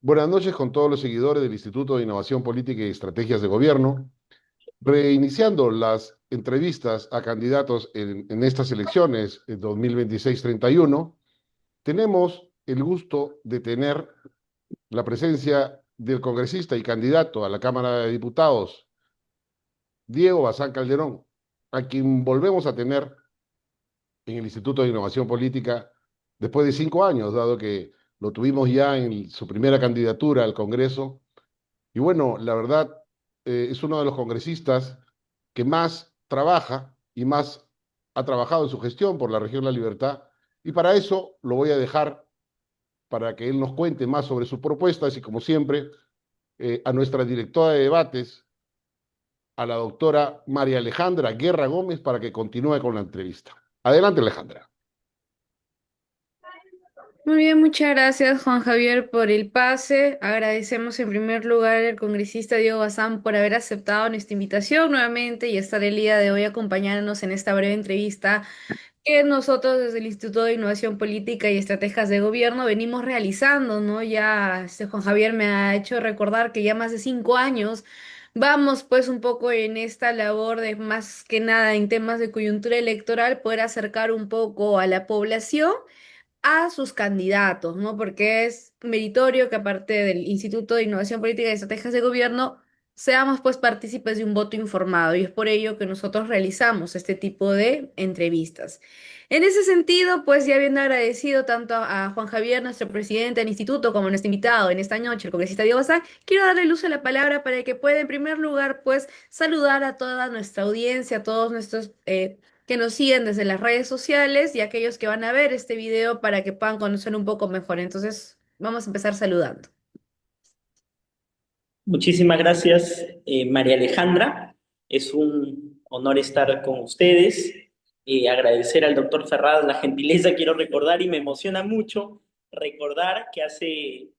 Buenas noches con todos los seguidores del Instituto de Innovación Política y Estrategias de Gobierno. Reiniciando las entrevistas a candidatos en estas elecciones 2026-31, tenemos el gusto de tener la presencia del congresista y candidato a la Cámara de Diputados, Diego Bazán Calderón, a quien volvemos a tener en el Instituto de Innovación Política después de 5 años, dado que lo tuvimos ya en su primera candidatura al Congreso. Y bueno, la verdad, es uno de los congresistas que más trabaja y más ha trabajado en su gestión por la región La Libertad. Y para eso lo voy a dejar para que él nos cuente más sobre sus propuestas y como siempre, a nuestra directora de debates, a la doctora María Alejandra Guerra Gómez, para que continúe con la entrevista. Adelante, Alejandra. Muy bien, muchas gracias Juan Javier por el pase. Agradecemos en primer lugar al congresista Diego Bazán por haber aceptado nuestra invitación nuevamente y estar el día de hoy acompañándonos en esta breve entrevista que nosotros desde el Instituto de Innovación Política y Estrategias de Gobierno venimos realizando, ¿no? Ya Juan Javier me ha hecho recordar que ya más de 5 años vamos pues un poco en esta labor de más que nada en temas de coyuntura electoral, poder acercar un poco a la población a sus candidatos, ¿no? Porque es meritorio que aparte del Instituto de Innovación Política y Estrategias de Gobierno, seamos pues partícipes de un voto informado y es por ello que nosotros realizamos este tipo de entrevistas. En ese sentido, pues ya habiendo agradecido tanto a Juan Javier, nuestro presidente del instituto, como a nuestro invitado en esta noche, el congresista Diego Bazán, quiero darle luz a la palabra para que pueda en primer lugar pues saludar a toda nuestra audiencia, a todos nuestros que nos siguen desde las redes sociales y aquellos que van a ver este video para que puedan conocer un poco mejor. Entonces, vamos a empezar saludando. Muchísimas gracias, María Alejandra. Es un honor estar con ustedes. Agradecer al doctor Ferraz la gentileza, quiero recordar, y me emociona mucho recordar que hace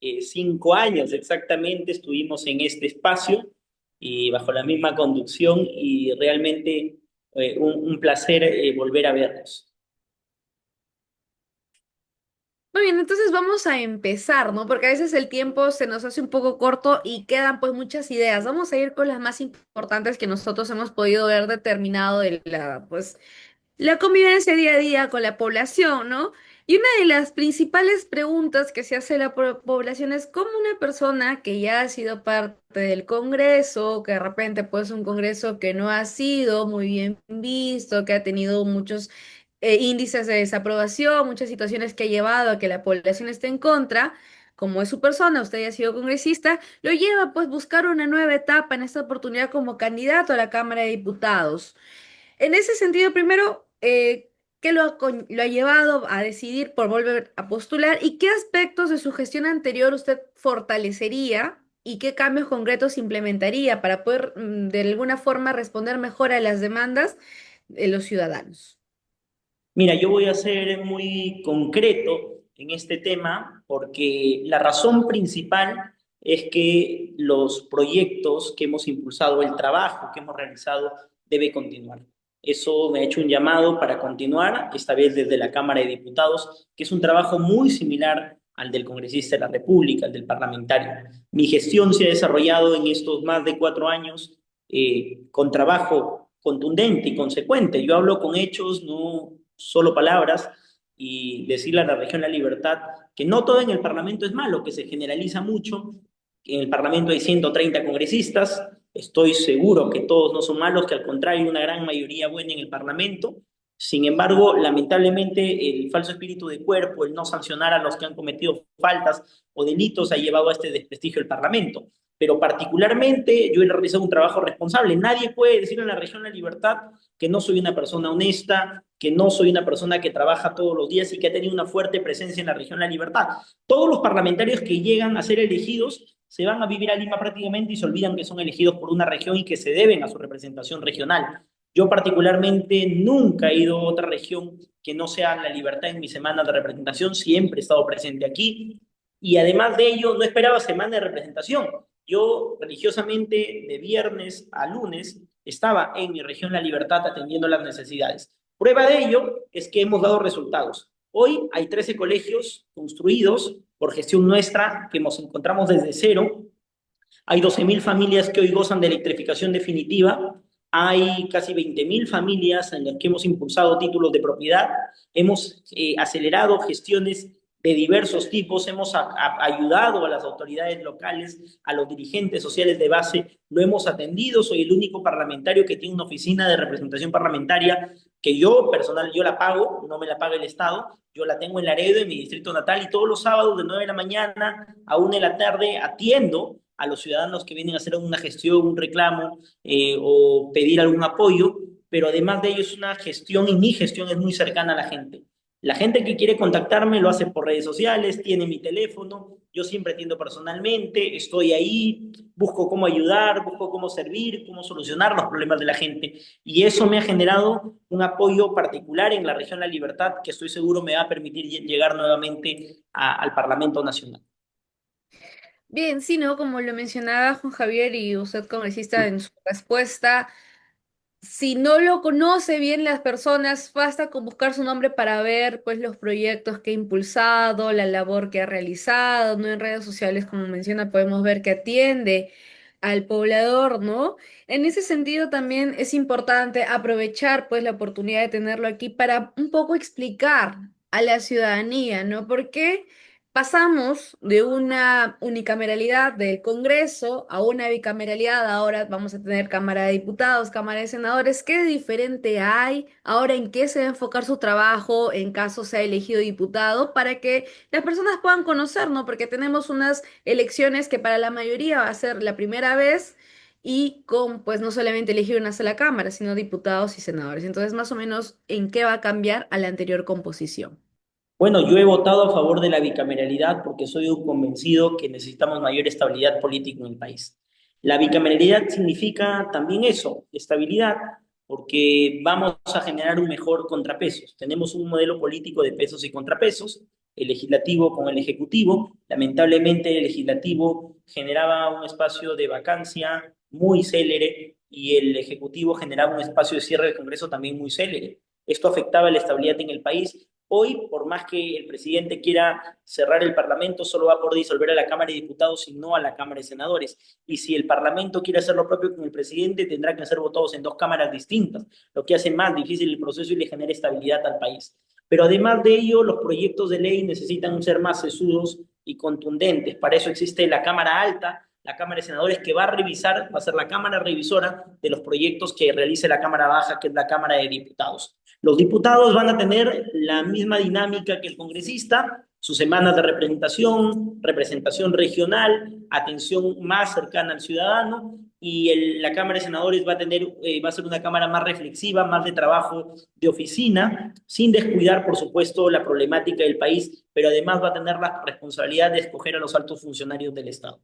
5 años exactamente estuvimos en este espacio y bajo la misma conducción y realmente un placer volver a vernos. Muy bien, entonces vamos a empezar, ¿no? Porque a veces el tiempo se nos hace un poco corto y quedan pues muchas ideas. Vamos a ir con las más importantes que nosotros hemos podido ver determinado de la, pues, la convivencia día a día con la población, ¿no? Y una de las principales preguntas que se hace la población es cómo una persona que ya ha sido parte del Congreso, que de repente pues un Congreso que no ha sido muy bien visto, que ha tenido muchos índices de desaprobación, muchas situaciones que ha llevado a que la población esté en contra, como es su persona, usted ya ha sido congresista, lo lleva pues buscar una nueva etapa en esta oportunidad como candidato a la Cámara de Diputados. En ese sentido, primero, ¿qué lo ha llevado a decidir por volver a postular y qué aspectos de su gestión anterior usted fortalecería y qué cambios concretos implementaría para poder de alguna forma responder mejor a las demandas de los ciudadanos? Mira, yo voy a ser muy concreto en este tema porque la razón principal es que los proyectos que hemos impulsado, el trabajo que hemos realizado, debe continuar. Eso me ha hecho un llamado para continuar, esta vez desde la Cámara de Diputados, que es un trabajo muy similar al del congresista de la República, al del parlamentario. Mi gestión se ha desarrollado en estos más de 4 años con trabajo contundente y consecuente. Yo hablo con hechos, no solo palabras, y decirle a la región La Libertad que no todo en el Parlamento es malo, que se generaliza mucho. En el Parlamento hay 130 congresistas, estoy seguro que todos no son malos, que al contrario hay una gran mayoría buena en el Parlamento. Sin embargo, lamentablemente, el falso espíritu de cuerpo, el no sancionar a los que han cometido faltas o delitos ha llevado a este desprestigio del Parlamento. Pero particularmente yo he realizado un trabajo responsable. Nadie puede decir en la región La Libertad que no soy una persona honesta, que no soy una persona que trabaja todos los días y que ha tenido una fuerte presencia en la región La Libertad. Todos los parlamentarios que llegan a ser elegidos se van a vivir a Lima prácticamente y se olvidan que son elegidos por una región y que se deben a su representación regional. Yo particularmente nunca he ido a otra región que no sea La Libertad en mi semana de representación, siempre he estado presente aquí y además de ello no esperaba semana de representación. Yo religiosamente de viernes a lunes estaba en mi región La Libertad atendiendo las necesidades. Prueba de ello es que hemos dado resultados. Hoy hay 13 colegios construidos por gestión nuestra, que nos encontramos desde cero. Hay 12.000 familias que hoy gozan de electrificación definitiva. Hay casi 20.000 familias en las que hemos impulsado títulos de propiedad. Hemos acelerado gestiones de diversos tipos. Hemos ayudado a las autoridades locales, a los dirigentes sociales de base. Lo hemos atendido. Soy el único parlamentario que tiene una oficina de representación parlamentaria que yo, personal, yo la pago, no me la paga el Estado. Yo la tengo en Laredo, en mi distrito natal, y todos los sábados de 9 de la mañana a 1 de la tarde atiendo a los ciudadanos que vienen a hacer una gestión, un reclamo o pedir algún apoyo, pero además de ello es una gestión y mi gestión es muy cercana a la gente. La gente que quiere contactarme lo hace por redes sociales, tiene mi teléfono, yo siempre atiendo personalmente, estoy ahí, busco cómo ayudar, busco cómo servir, cómo solucionar los problemas de la gente. Y eso me ha generado un apoyo particular en la región La Libertad que estoy seguro me va a permitir llegar nuevamente al Parlamento Nacional. Bien, sí, ¿no? Como lo mencionaba Juan Javier y usted congresista en su respuesta, si no lo conoce bien las personas, basta con buscar su nombre para ver pues los proyectos que ha impulsado, la labor que ha realizado, ¿no? En redes sociales, como menciona, podemos ver que atiende al poblador, ¿no? En ese sentido también es importante aprovechar pues la oportunidad de tenerlo aquí para un poco explicar a la ciudadanía, ¿no? Porque pasamos de una unicameralidad del Congreso a una bicameralidad. Ahora vamos a tener Cámara de Diputados, Cámara de Senadores. ¿Qué diferente hay? Ahora, ¿en qué se va a enfocar su trabajo en caso sea elegido diputado? Para que las personas puedan conocer, ¿no? Porque tenemos unas elecciones que para la mayoría va a ser la primera vez y con, pues, no solamente elegir una sola Cámara, sino diputados y senadores. Entonces, más o menos, ¿en qué va a cambiar a la anterior composición? Bueno, yo he votado a favor de la bicameralidad porque soy un convencido que necesitamos mayor estabilidad política en el país. La bicameralidad significa también eso, estabilidad, porque vamos a generar un mejor contrapesos. Tenemos un modelo político de pesos y contrapesos, el legislativo con el ejecutivo. Lamentablemente el legislativo generaba un espacio de vacancia muy célere y el ejecutivo generaba un espacio de cierre del Congreso también muy célere. Esto afectaba la estabilidad en el país. Hoy, por más que el presidente quiera cerrar el Parlamento, solo va a poder disolver a la Cámara de Diputados y no a la Cámara de Senadores. Y si el Parlamento quiere hacer lo propio con el presidente, tendrá que ser votados en dos cámaras distintas, lo que hace más difícil el proceso y le genera estabilidad al país. Pero además de ello, los proyectos de ley necesitan ser más sesudos y contundentes. Para eso existe la Cámara Alta, la Cámara de Senadores, que va a revisar, va a ser la Cámara revisora de los proyectos que realice la Cámara Baja, que es la Cámara de Diputados. Los diputados van a tener la misma dinámica que el congresista, sus semanas de representación, representación regional, atención más cercana al ciudadano, y la Cámara de Senadores va a tener, va a ser una cámara más reflexiva, más de trabajo de oficina, sin descuidar, por supuesto, la problemática del país, pero además va a tener la responsabilidad de escoger a los altos funcionarios del Estado.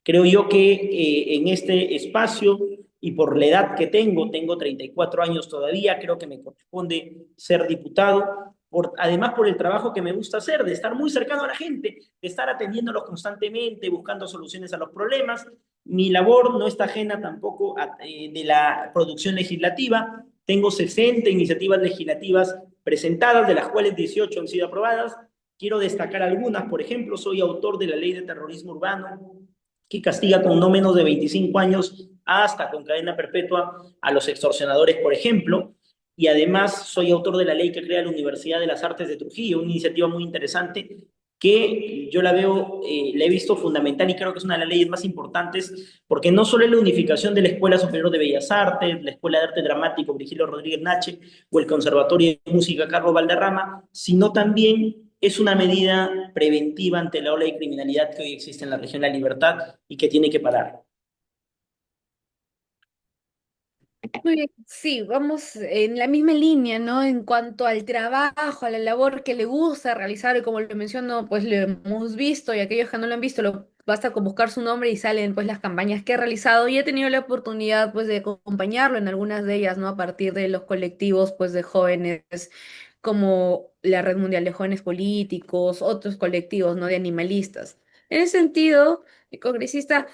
Creo yo que en este espacio y por la edad que tengo 34 años todavía, creo que me corresponde ser diputado, además por el trabajo que me gusta hacer, de estar muy cercano a la gente, de estar atendiéndolos constantemente, buscando soluciones a los problemas. Mi labor no está ajena tampoco de la producción legislativa. Tengo 60 iniciativas legislativas presentadas, de las cuales 18 han sido aprobadas. Quiero destacar algunas. Por ejemplo, soy autor de la Ley de Terrorismo Urbano, que castiga con no menos de 25 años hasta con cadena perpetua a los extorsionadores, por ejemplo. Y además soy autor de la ley que crea la Universidad de las Artes de Trujillo, una iniciativa muy interesante que yo la veo, la he visto fundamental y creo que es una de las leyes más importantes, porque no solo es la unificación de la Escuela Superior de Bellas Artes, la Escuela de Arte Dramático Virgilio Rodríguez Nache o el Conservatorio de Música Carlos Valderrama, sino también es una medida preventiva ante la ola de criminalidad que hoy existe en la región de La Libertad y que tiene que parar. Muy bien, sí, vamos en la misma línea, ¿no? En cuanto al trabajo, a la labor que le gusta realizar, y como lo menciono, pues lo hemos visto, y aquellos que no lo han visto, basta con buscar su nombre y salen pues las campañas que ha realizado, y he tenido la oportunidad pues de acompañarlo en algunas de ellas, ¿no? A partir de los colectivos pues de jóvenes, como la Red Mundial de Jóvenes Políticos, otros colectivos, ¿no? De animalistas. En ese sentido, el congresista,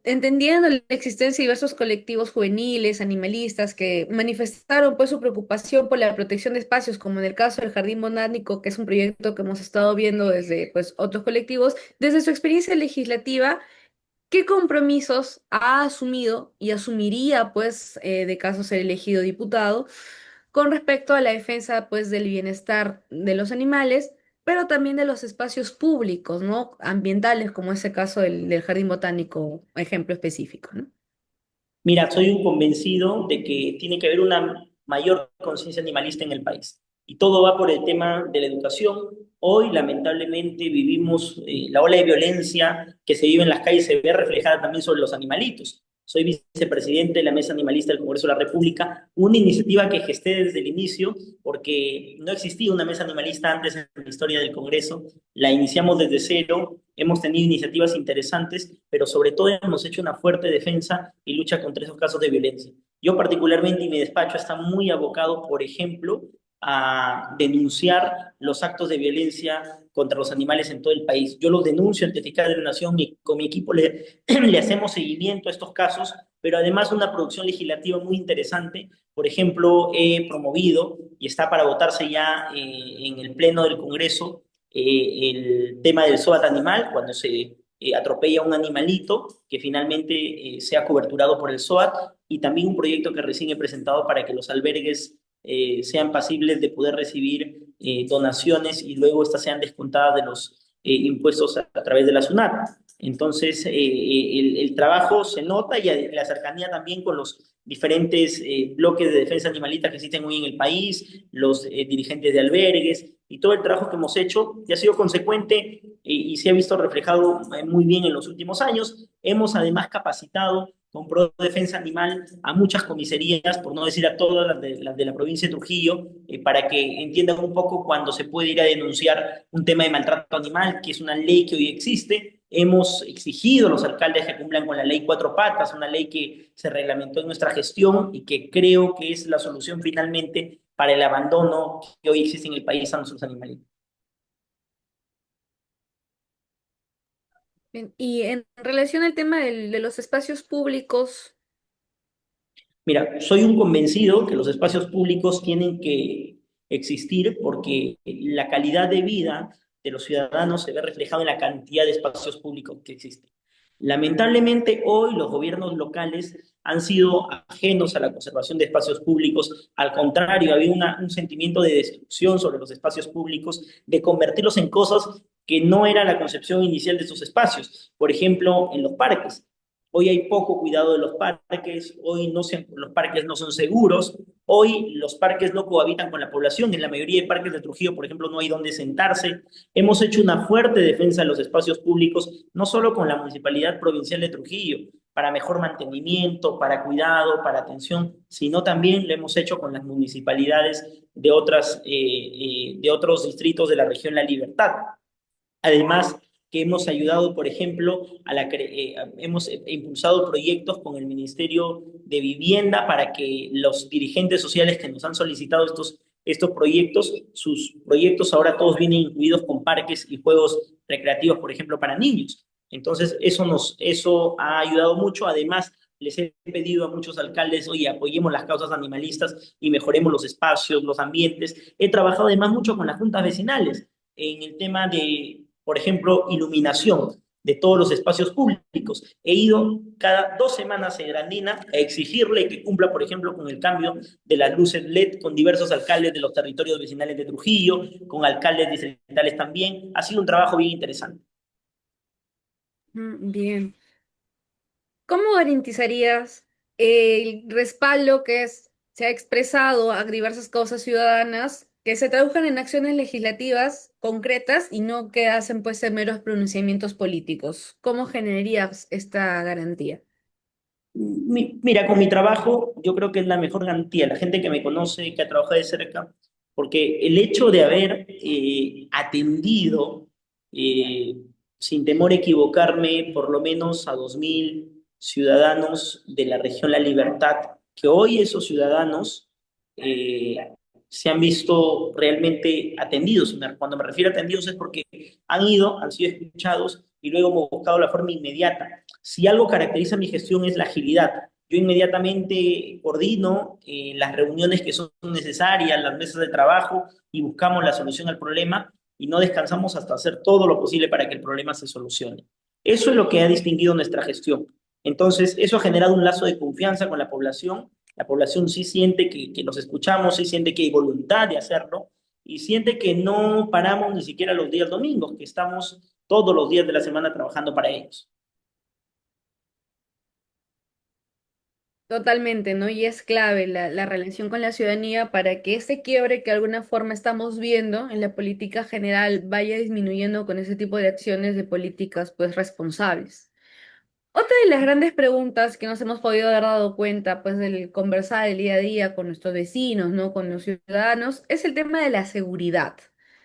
entendiendo la existencia de diversos colectivos juveniles, animalistas, que manifestaron pues su preocupación por la protección de espacios, como en el caso del Jardín Botánico, que es un proyecto que hemos estado viendo desde pues otros colectivos, desde su experiencia legislativa, ¿qué compromisos ha asumido y asumiría pues de caso ser elegido diputado con respecto a la defensa pues del bienestar de los animales, pero también de los espacios públicos, ¿no? Ambientales, como ese caso del Jardín Botánico, ejemplo específico, ¿no? Mira, soy un convencido de que tiene que haber una mayor conciencia animalista en el país. Y todo va por el tema de la educación. Hoy, lamentablemente, vivimos la ola de violencia que se vive en las calles, se ve reflejada también sobre los animalitos. Soy vicepresidente de la Mesa Animalista del Congreso de la República, una iniciativa que gesté desde el inicio, porque no existía una mesa animalista antes en la historia del Congreso. La iniciamos desde cero, hemos tenido iniciativas interesantes, pero sobre todo hemos hecho una fuerte defensa y lucha contra esos casos de violencia. Yo particularmente y mi despacho está muy abocado, por ejemplo, a denunciar los actos de violencia contra los animales en todo el país. Yo los denuncio ante Fiscal de la Nación y con mi equipo le hacemos seguimiento a estos casos, pero además una producción legislativa muy interesante. Por ejemplo, he promovido y está para votarse ya en el Pleno del Congreso el tema del SOAT animal, cuando se atropella un animalito que finalmente sea coberturado por el SOAT, y también un proyecto que recién he presentado para que los albergues sean pasibles de poder recibir donaciones y luego estas sean descontadas de los impuestos a través de la SUNAT. Entonces, el trabajo se nota y la cercanía también con los diferentes bloques de defensa animalista que existen hoy en el país, los dirigentes de albergues y todo el trabajo que hemos hecho ya ha sido consecuente y se ha visto reflejado muy bien en los últimos años. Hemos además capacitado con Pro Defensa Animal a muchas comisarías, por no decir a todas las de la provincia de Trujillo, para que entiendan un poco cuando se puede ir a denunciar un tema de maltrato animal, que es una ley que hoy existe. Hemos exigido a los alcaldes que cumplan con la ley Cuatro Patas, una ley que se reglamentó en nuestra gestión y que creo que es la solución finalmente para el abandono que hoy existe en el país a nuestros animales. Bien, y en relación al tema de los espacios públicos, Mira, soy un convencido que los espacios públicos tienen que existir porque la calidad de vida de los ciudadanos se ve reflejado en la cantidad de espacios públicos que existen. Lamentablemente, hoy los gobiernos locales han sido ajenos a la conservación de espacios públicos. Al contrario, había un sentimiento de destrucción sobre los espacios públicos, de convertirlos en cosas que no era la concepción inicial de esos espacios. Por ejemplo, en los parques. Hoy hay poco cuidado de los parques, hoy los parques no son seguros, hoy los parques no cohabitan con la población, en la mayoría de parques de Trujillo, por ejemplo, no hay donde sentarse. Hemos hecho una fuerte defensa de los espacios públicos, no solo con la Municipalidad Provincial de Trujillo, para mejor mantenimiento, para cuidado, para atención, sino también lo hemos hecho con las municipalidades de otros distritos de la región La Libertad. Además, que hemos ayudado, por ejemplo, hemos impulsado proyectos con el Ministerio de Vivienda para que los dirigentes sociales que nos han solicitado estos proyectos, sus proyectos ahora todos vienen incluidos con parques y juegos recreativos, por ejemplo, para niños. Entonces, eso ha ayudado mucho. Además, les he pedido a muchos alcaldes, oye, apoyemos las causas animalistas y mejoremos los espacios, los ambientes. He trabajado además mucho con las juntas vecinales en el tema de, por ejemplo, iluminación de todos los espacios públicos. He ido cada 2 semanas en Grandina a exigirle que cumpla, por ejemplo, con el cambio de las luces LED con diversos alcaldes de los territorios vecinales de Trujillo, con alcaldes distritales también. Ha sido un trabajo bien interesante. bien. ¿Cómo garantizarías el respaldo se ha expresado a diversas causas ciudadanas que se traduzcan en acciones legislativas concretas y no que hacen pues meros pronunciamientos políticos? ¿Cómo generarías esta garantía? Mira, con mi trabajo yo creo que es la mejor garantía. La gente que me conoce, que ha trabajado de cerca, porque el hecho de haber atendido, eh, sin temor a equivocarme, por lo menos a 2000 ciudadanos de la región La Libertad, que hoy esos ciudadanos eh, se han visto realmente atendidos. Cuando me refiero a atendidos es porque han ido, han sido escuchados y luego hemos buscado la forma inmediata. Si algo caracteriza mi gestión es la agilidad. Yo inmediatamente coordino las reuniones que son necesarias, las mesas de trabajo y buscamos la solución al problema y no descansamos hasta hacer todo lo posible para que el problema se solucione. Eso es lo que ha distinguido nuestra gestión. Entonces, eso ha generado un lazo de confianza con la población. La población sí siente que los escuchamos, sí siente que hay voluntad de hacerlo y siente que no paramos ni siquiera los días domingos, que estamos todos los días de la semana trabajando para ellos. Totalmente, ¿no? Y es clave la relación con la ciudadanía para que ese quiebre que de alguna forma estamos viendo en la política general vaya disminuyendo con ese tipo de acciones de políticas pues responsables. Otra de las grandes preguntas que nos hemos podido haber dado cuenta, pues, del conversar el día a día con nuestros vecinos, ¿no? Con los ciudadanos, es el tema de la seguridad,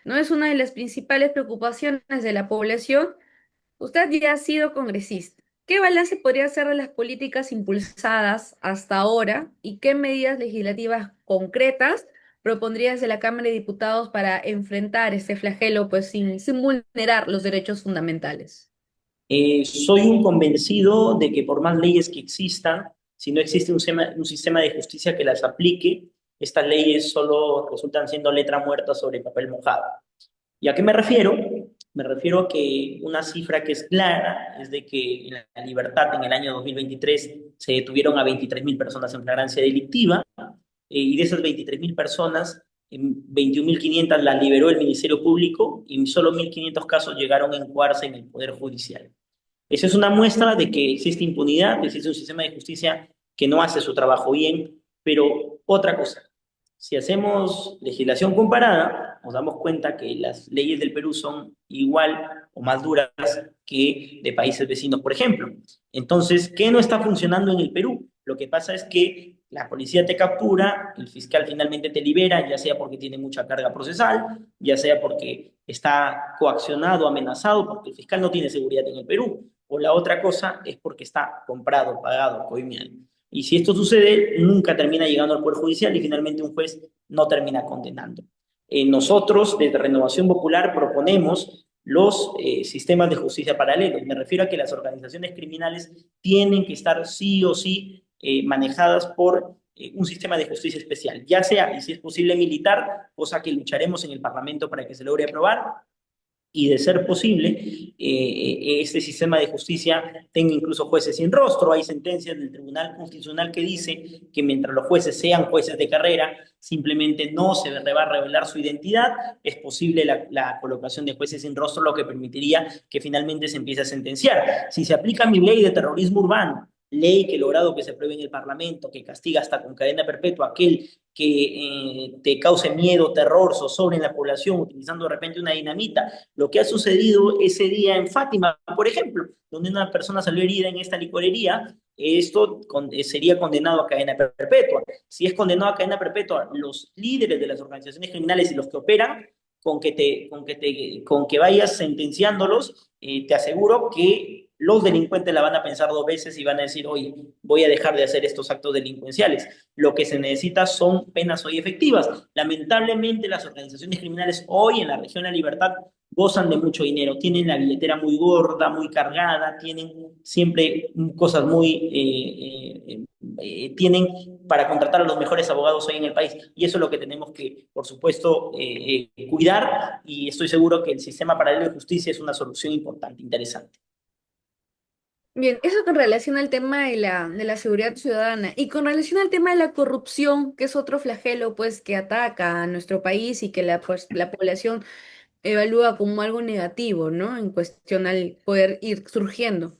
¿no? Es una de las principales preocupaciones de la población. Usted ya ha sido congresista. ¿Qué balance podría hacer de las políticas impulsadas hasta ahora y qué medidas legislativas concretas propondría desde la Cámara de Diputados para enfrentar este flagelo, pues, sin vulnerar los derechos fundamentales? Soy un convencido de que por más leyes que existan, si no existe un sistema de justicia que las aplique, estas leyes solo resultan siendo letra muerta sobre papel mojado. ¿Y a qué me refiero? Me refiero a que una cifra que es clara es de que en la libertad en el año 2023 se detuvieron a 23.000 personas en flagrancia delictiva y de esas 23.000 personas, 21.500 las liberó el Ministerio Público y solo 1.500 casos llegaron a encuadrarse en el Poder Judicial. Esa es una muestra de que existe impunidad, existe un sistema de justicia que no hace su trabajo bien, pero otra cosa, si hacemos legislación comparada, nos damos cuenta que las leyes del Perú son igual o más duras que de países vecinos, por ejemplo. Entonces, ¿qué no está funcionando en el Perú? Lo que pasa es que la policía te captura, el fiscal finalmente te libera, ya sea porque tiene mucha carga procesal, ya sea porque está coaccionado, amenazado, porque el fiscal no tiene seguridad en el Perú, o la otra cosa es porque está comprado, pagado, coimiado. Y si esto sucede, nunca termina llegando al Poder Judicial y finalmente un juez no termina condenando. Nosotros, desde Renovación Popular, proponemos los sistemas de justicia paralelos. Me refiero a que las organizaciones criminales tienen que estar sí o sí manejadas por un sistema de justicia especial, ya sea, y si es posible, militar, cosa que lucharemos en el Parlamento para que se logre aprobar, y de ser posible, este sistema de justicia tenga incluso jueces sin rostro. Hay sentencias del Tribunal Constitucional que dice que mientras los jueces sean jueces de carrera, simplemente no se va a revelar su identidad, es posible la colocación de jueces sin rostro, lo que permitiría que finalmente se empiece a sentenciar. Si se aplica mi ley de terrorismo urbano, ley que he logrado que se apruebe en el Parlamento, que castiga hasta con cadena perpetua aquel que te cause miedo, terror, zozobra en la población, utilizando de repente una dinamita. Lo que ha sucedido ese día en Fátima, por ejemplo, donde una persona salió herida en esta licorería, esto sería condenado a cadena perpetua. Si es condenado a cadena perpetua, los líderes de las organizaciones criminales y los que operan, con que vayas sentenciándolos, te aseguro que los delincuentes la van a pensar dos veces y van a decir, oye, voy a dejar de hacer estos actos delincuenciales. Lo que se necesita son penas hoy efectivas. Lamentablemente, las organizaciones criminales hoy en la región de la Libertad gozan de mucho dinero, tienen la billetera muy gorda, muy cargada, tienen siempre cosas tienen para contratar a los mejores abogados hoy en el país. Y eso es lo que tenemos que, por supuesto, cuidar, y estoy seguro que el sistema paralelo de justicia es una solución importante, interesante. Bien, eso con relación al tema de la seguridad ciudadana y con relación al tema de la corrupción, que es otro flagelo pues que ataca a nuestro país y que pues, la población evalúa como algo negativo, ¿no? En cuestión al poder ir surgiendo.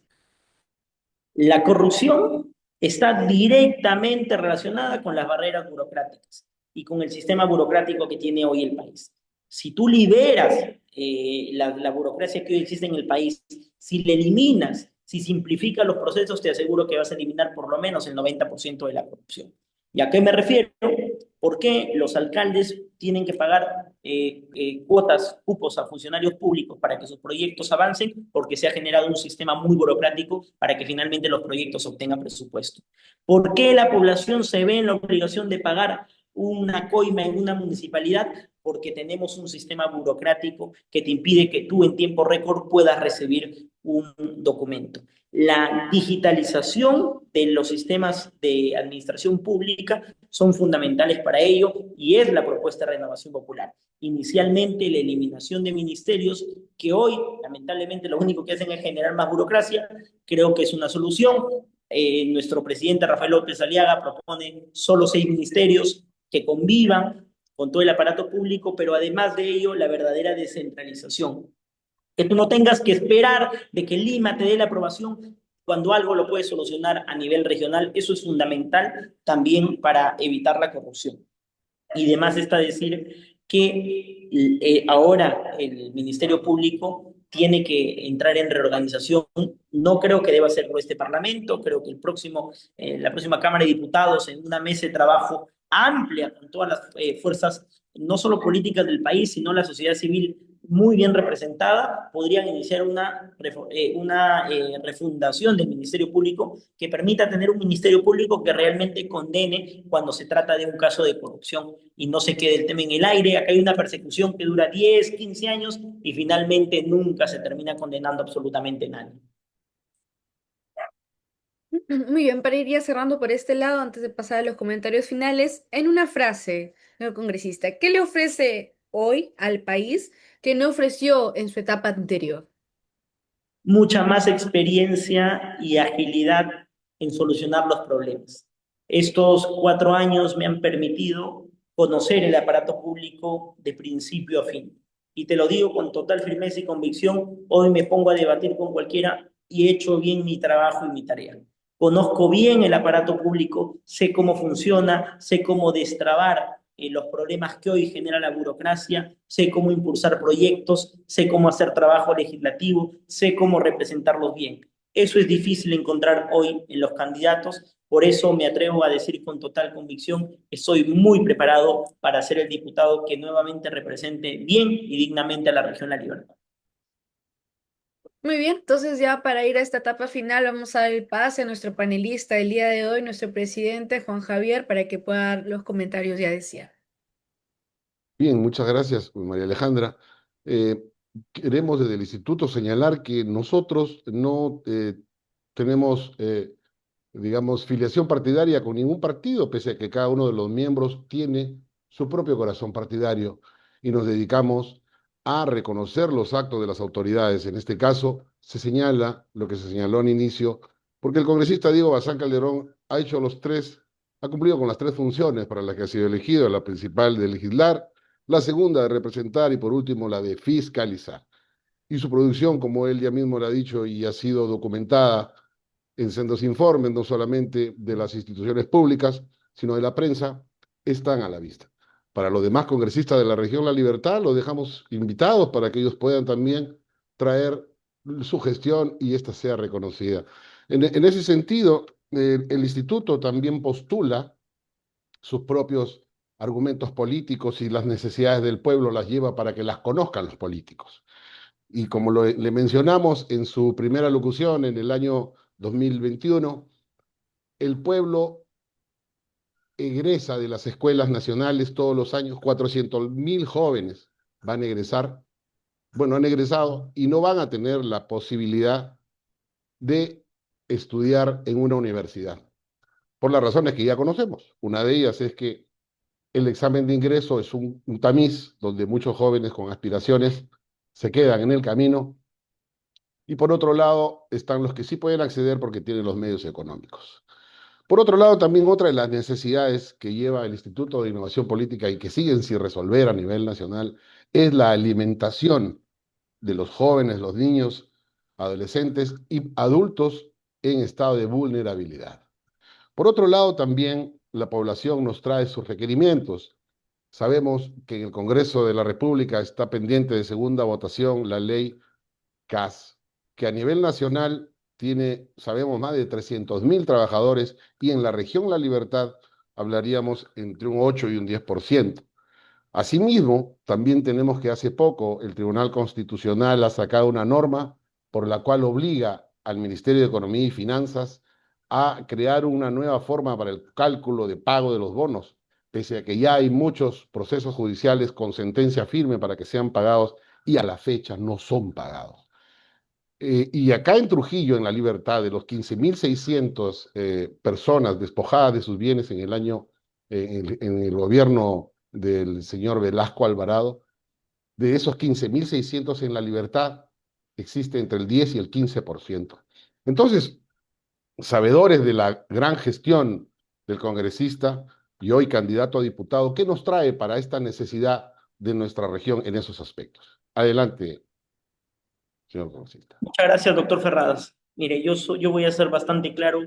La corrupción está directamente relacionada con las barreras burocráticas y con el sistema burocrático que tiene hoy el país. Si tú liberas la burocracia que hoy existe en el país, si la eliminas, si simplificas los procesos, te aseguro que vas a eliminar por lo menos el 90% de la corrupción. ¿Y a qué me refiero? ¿Por qué los alcaldes tienen que pagar cuotas, cupos a funcionarios públicos para que sus proyectos avancen? Porque se ha generado un sistema muy burocrático para que finalmente los proyectos obtengan presupuesto. ¿Por qué la población se ve en la obligación de pagar una coima en una municipalidad? Porque tenemos un sistema burocrático que te impide que tú en tiempo récord puedas recibir un documento. La digitalización de los sistemas de administración pública son fundamentales para ello y es la propuesta de Renovación Popular. Inicialmente, la eliminación de ministerios, que hoy, lamentablemente, lo único que hacen es generar más burocracia, creo que es una solución. Nuestro presidente Rafael López Aliaga propone solo 6 ministerios que convivan con todo el aparato público, pero además de ello, la verdadera descentralización. Que tú no tengas que esperar de que Lima te dé la aprobación cuando algo lo puedes solucionar a nivel regional. Eso es fundamental también para evitar la corrupción. Y además está decir que ahora el Ministerio Público tiene que entrar en reorganización. No creo que deba hacerlo este Parlamento, creo que la próxima Cámara de Diputados, en una mesa de trabajo amplia con todas las fuerzas, no solo políticas del país, sino la sociedad civil muy bien representada, podrían iniciar una refundación del Ministerio Público que permita tener un Ministerio Público que realmente condene cuando se trata de un caso de corrupción y no se quede el tema en el aire. Acá hay una persecución que dura 10, 15 años y finalmente nunca se termina condenando absolutamente nadie. Muy bien, para ir ya cerrando por este lado, antes de pasar a los comentarios finales, en una frase, señor congresista, ¿qué le ofrece hoy al país que no ofreció en su etapa anterior? Mucha más experiencia y agilidad en solucionar los problemas. Estos 4 años me han permitido conocer el aparato público de principio a fin. Y te lo digo con total firmeza y convicción, hoy me pongo a debatir con cualquiera y he hecho bien mi trabajo y mi tarea. Conozco bien el aparato público, sé cómo funciona, sé cómo destrabar los problemas que hoy genera la burocracia, sé cómo impulsar proyectos, sé cómo hacer trabajo legislativo, sé cómo representarlos bien. Eso es difícil encontrar hoy en los candidatos, por eso me atrevo a decir con total convicción que soy muy preparado para ser el diputado que nuevamente represente bien y dignamente a la región La Libertad. Muy bien, entonces ya para ir a esta etapa final vamos a dar el pase a nuestro panelista del día de hoy, nuestro presidente Juan Javier, para que pueda dar los comentarios ya decía. Bien, muchas gracias, María Alejandra. Eh, Queremos desde el instituto señalar que nosotros no tenemos, digamos, filiación partidaria con ningún partido, pese a que cada uno de los miembros tiene su propio corazón partidario y nos dedicamos a reconocer los actos de las autoridades. En este caso, se señala lo que se señaló al inicio, porque el congresista Diego Bazán Calderón ha cumplido con las 3 funciones para las que ha sido elegido: la principal de legislar, la segunda de representar y por último la de fiscalizar. Y su producción, como él ya mismo lo ha dicho y ha sido documentada en sendos informes, no solamente de las instituciones públicas, sino de la prensa, están a la vista. Para los demás congresistas de la región La Libertad, los dejamos invitados para que ellos puedan también traer su gestión y ésta sea reconocida. En ese sentido, el instituto también postula sus propios argumentos políticos y las necesidades del pueblo las lleva para que las conozcan los políticos. Y como le mencionamos en su primera locución en el año 2021, el pueblo egresa de las escuelas nacionales todos los años. 400.000 jóvenes van a egresar, bueno, han egresado y no van a tener la posibilidad de estudiar en una universidad, por las razones que ya conocemos. Una de ellas es que el examen de ingreso es un tamiz donde muchos jóvenes con aspiraciones se quedan en el camino. Y por otro lado están los que sí pueden acceder porque tienen los medios económicos. Por otro lado, también otra de las necesidades que lleva el Instituto de Innovación Política y que siguen sin resolver a nivel nacional es la alimentación de los jóvenes, los niños, adolescentes y adultos en estado de vulnerabilidad. Por otro lado, también la población nos trae sus requerimientos. Sabemos que en el Congreso de la República está pendiente de segunda votación la ley CAS, que a nivel nacional tiene, sabemos, más de 300.000 trabajadores y en la región La Libertad hablaríamos entre un 8 y un 10%. Asimismo, también tenemos que hace poco el Tribunal Constitucional ha sacado una norma por la cual obliga al Ministerio de Economía y Finanzas a crear una nueva forma para el cálculo de pago de los bonos, pese a que ya hay muchos procesos judiciales con sentencia firme para que sean pagados y a la fecha no son pagados. Y acá en Trujillo, en La Libertad, de los 15.600 personas despojadas de sus bienes en el año, en el gobierno del señor Velasco Alvarado, de esos 15.600 en La Libertad, existe entre el 10 y el 15%. Entonces, sabedores de la gran gestión del congresista y hoy candidato a diputado, ¿qué nos trae para esta necesidad de nuestra región en esos aspectos? Adelante, señor congresista. Muchas gracias, doctor Ferradas. Mire, yo voy a ser bastante claro.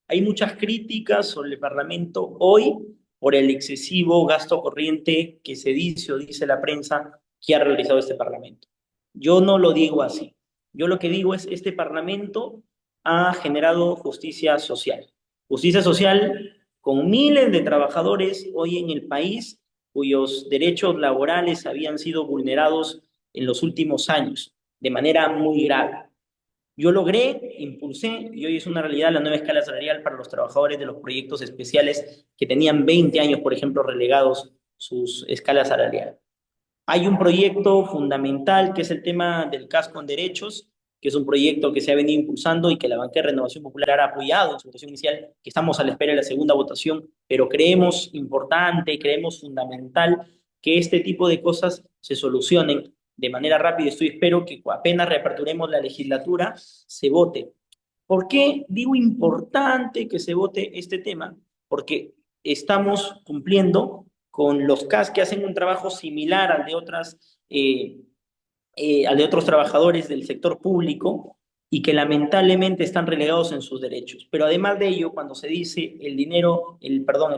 Hay muchas críticas sobre el Parlamento hoy por el excesivo gasto corriente que se dice o dice la prensa que ha realizado este Parlamento. Yo no lo digo así. Yo lo que digo es, este Parlamento ha generado justicia social. Justicia social con miles de trabajadores hoy en el país cuyos derechos laborales habían sido vulnerados en los últimos años de manera muy grave. Yo logré, impulsé, y hoy es una realidad la nueva escala salarial para los trabajadores de los proyectos especiales que tenían 20 años, por ejemplo, relegados sus escalas salariales. Hay un proyecto fundamental que es el tema del casco en derechos, que es un proyecto que se ha venido impulsando y que la bancada de Renovación Popular ha apoyado en su votación inicial, que estamos a la espera de la segunda votación, pero creemos importante, creemos fundamental que este tipo de cosas se solucionen de manera rápida. Espero que apenas reaperturemos la legislatura, se vote. ¿Por qué digo importante que se vote este tema? Porque estamos cumpliendo con los CAS que hacen un trabajo similar al de otros trabajadores del sector público y que lamentablemente están relegados en sus derechos. Pero además de ello, cuando se dice el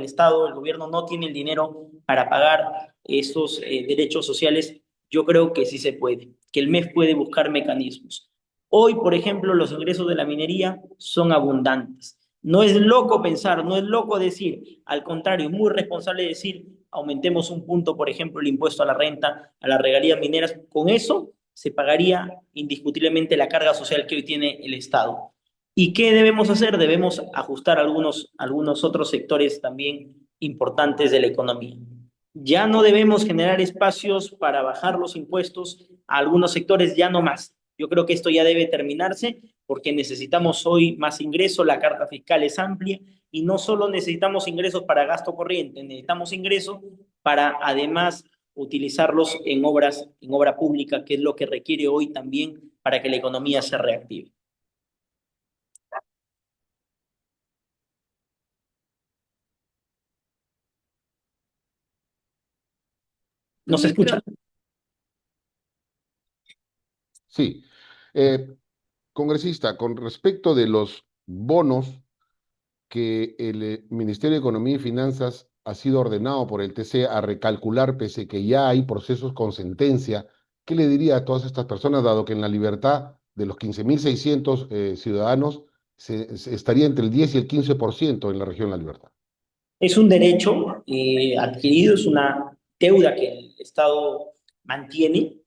Estado, el gobierno no tiene el dinero para pagar esos derechos sociales, yo creo que sí se puede, que el MEF puede buscar mecanismos. Hoy, por ejemplo, los ingresos de la minería son abundantes. No es loco pensar, no es loco decir, al contrario, es muy responsable decir, aumentemos un punto, por ejemplo, el impuesto a la renta, a las regalías mineras. Con eso se pagaría indiscutiblemente la carga social que hoy tiene el Estado. ¿Y qué debemos hacer? Debemos ajustar algunos otros sectores también importantes de la economía. Ya no debemos generar espacios para bajar los impuestos a algunos sectores, ya no más. Yo creo que esto ya debe terminarse porque necesitamos hoy más ingresos, la carta fiscal es amplia y no solo necesitamos ingresos para gasto corriente, necesitamos ingresos para además utilizarlos en obra pública, que es lo que requiere hoy también para que la economía se reactive. Tu ¿Nos micro. escuchan? Sí. Congresista, con respecto de los bonos que el Ministerio de Economía y Finanzas ha sido ordenado por el TC a recalcular, pese que ya hay procesos con sentencia, ¿qué le diría a todas estas personas, dado que en La Libertad de los 15.600 ciudadanos se estaría entre el 10 y el 15% en la región La Libertad? Es un derecho adquirido, es una deuda que el Estado mantiene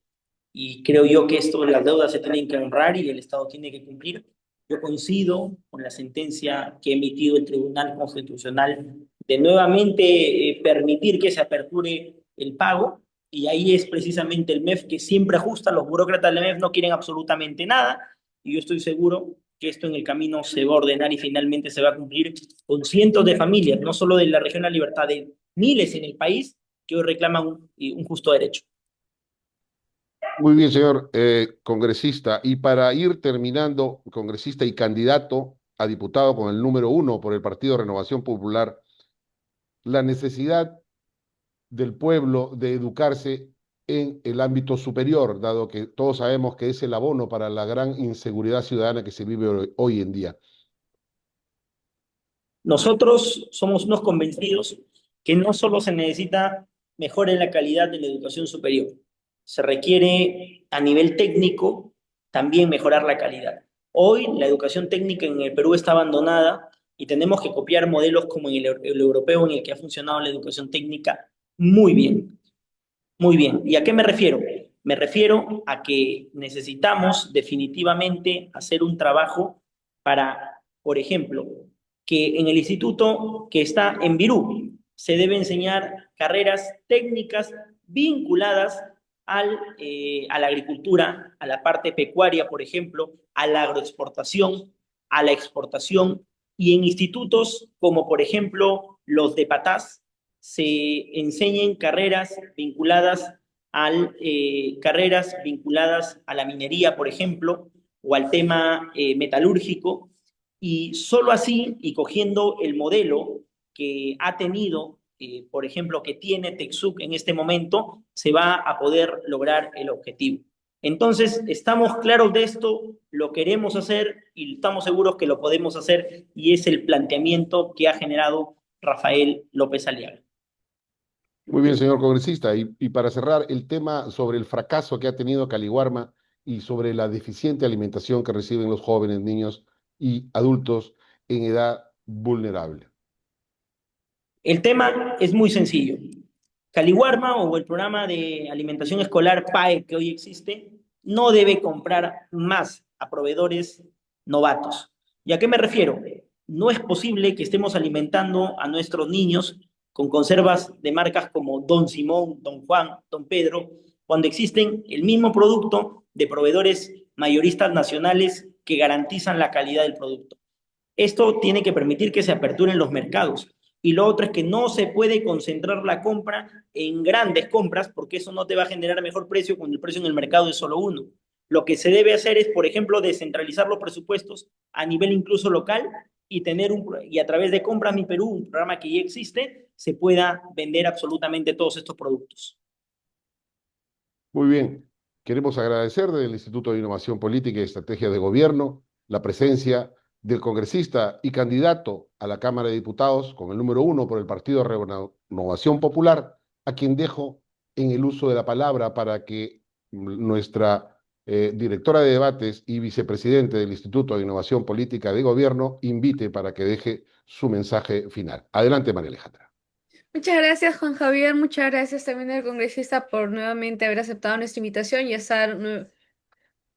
y creo yo que las deudas se tienen que honrar y el Estado tiene que cumplir. Yo coincido con la sentencia que ha emitido el Tribunal Constitucional de nuevamente permitir que se aperture el pago y ahí es precisamente el MEF que siempre ajusta, los burócratas del MEF no quieren absolutamente nada y yo estoy seguro que esto en el camino se va a ordenar y finalmente se va a cumplir con cientos de familias, no solo de la región de La Libertad, de miles en el país que hoy reclaman un justo derecho. Muy bien, señor congresista. Y para ir terminando, congresista y candidato a diputado con el número 1 por el Partido Renovación Popular, la necesidad del pueblo de educarse en el ámbito superior, dado que todos sabemos que es el abono para la gran inseguridad ciudadana que se vive hoy en día. Nosotros somos unos convencidos que no solo se necesita mejora en la calidad de la educación superior, se requiere a nivel técnico también mejorar la calidad. Hoy la educación técnica en el Perú está abandonada y tenemos que copiar modelos como en el europeo en el que ha funcionado la educación técnica muy bien, muy bien. ¿Y a qué me refiero? Me refiero a que necesitamos definitivamente hacer un trabajo para, por ejemplo, que en el instituto que está en Virú se debe enseñar carreras técnicas vinculadas a la agricultura, a la parte pecuaria, por ejemplo, a la agroexportación, a la exportación, y en institutos como por ejemplo los de Patás se enseñen carreras vinculadas a la minería, por ejemplo, o al tema metalúrgico, y solo así, y cogiendo el modelo que ha tenido, por ejemplo, que tiene TechSoup en este momento, se va a poder lograr el objetivo. Entonces, estamos claros de esto, lo queremos hacer y estamos seguros que lo podemos hacer, y es el planteamiento que ha generado Rafael López Aliaga. Muy bien, señor congresista. Y para cerrar, el tema sobre el fracaso que ha tenido Caliwarma y sobre la deficiente alimentación que reciben los jóvenes, niños y adultos en edad vulnerable. El tema es muy sencillo. Caliwarma o el programa de alimentación escolar PAE que hoy existe no debe comprar más a proveedores novatos. ¿Y a qué me refiero? No es posible que estemos alimentando a nuestros niños con conservas de marcas como Don Simón, Don Juan, Don Pedro, cuando existen el mismo producto de proveedores mayoristas nacionales que garantizan la calidad del producto. Esto tiene que permitir que se aperturen los mercados. Y lo otro es que no se puede concentrar la compra en grandes compras, porque eso no te va a generar mejor precio cuando el precio en el mercado es solo uno. Lo que se debe hacer es, por ejemplo, descentralizar los presupuestos a nivel incluso local, y a través de Compra Mi Perú, un programa que ya existe, se pueda vender absolutamente todos estos productos. Muy bien. Queremos agradecer del Instituto de Innovación Política y Estrategia de Gobierno la presencia del congresista y candidato a la Cámara de Diputados con el número 1 por el Partido Renovación Popular, a quien dejo en el uso de la palabra para que nuestra directora de debates y vicepresidente del Instituto de Innovación Política de Gobierno invite para que deje su mensaje final. Adelante, María Alejandra. Muchas gracias, Juan Javier. Muchas gracias también al congresista por nuevamente haber aceptado nuestra invitación y estar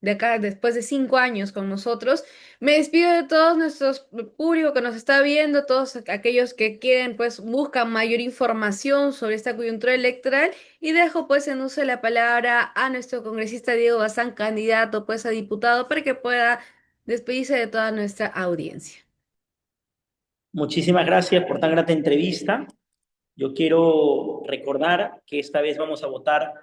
de acá después de 5 años con nosotros. Me despido de todos nuestros público que nos está viendo, todos aquellos que quieren, pues, buscan mayor información sobre esta coyuntura electoral, y dejo pues en uso de la palabra a nuestro congresista Diego Bazán, candidato pues a diputado, para que pueda despedirse de toda nuestra audiencia. Muchísimas gracias por tan grata entrevista. Yo quiero recordar que esta vez vamos a votar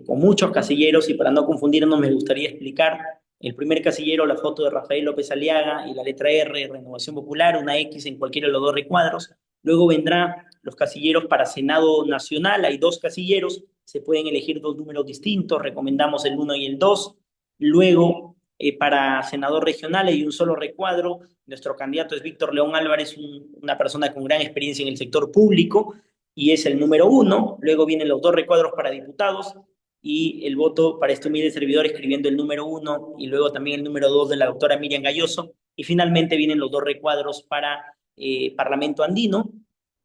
con muchos casilleros, y para no confundirnos me gustaría explicar. El primer casillero, la foto de Rafael López Aliaga y la letra R, Renovación Popular, una X en cualquiera de los dos recuadros. Luego vendrá los casilleros para Senado Nacional, hay 2 casilleros, se pueden elegir 2 números distintos, recomendamos el 1 y el 2. Luego, para senador regional hay un solo recuadro. Nuestro candidato es Víctor León Álvarez, una persona con gran experiencia en el sector público, y es el número 1. Luego vienen los 2 recuadros para diputados y el voto para este humilde servidor escribiendo el número 1 y luego también el número 2 de la doctora Miriam Galloso. Y finalmente vienen los 2 recuadros para Parlamento Andino.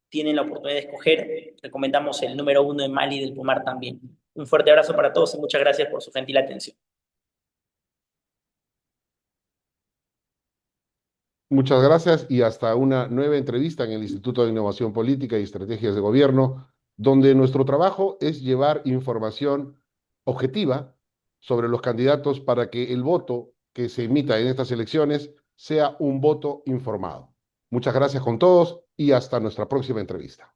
Tienen la oportunidad de escoger. Recomendamos el número 1 de Mali del Pomar también. Un fuerte abrazo para todos y muchas gracias por su gentil atención. Muchas gracias y hasta una nueva entrevista en el Instituto de Innovación Política y Estrategias de Gobierno, donde nuestro trabajo es llevar información objetiva sobre los candidatos para que el voto que se emita en estas elecciones sea un voto informado. Muchas gracias con todos y hasta nuestra próxima entrevista.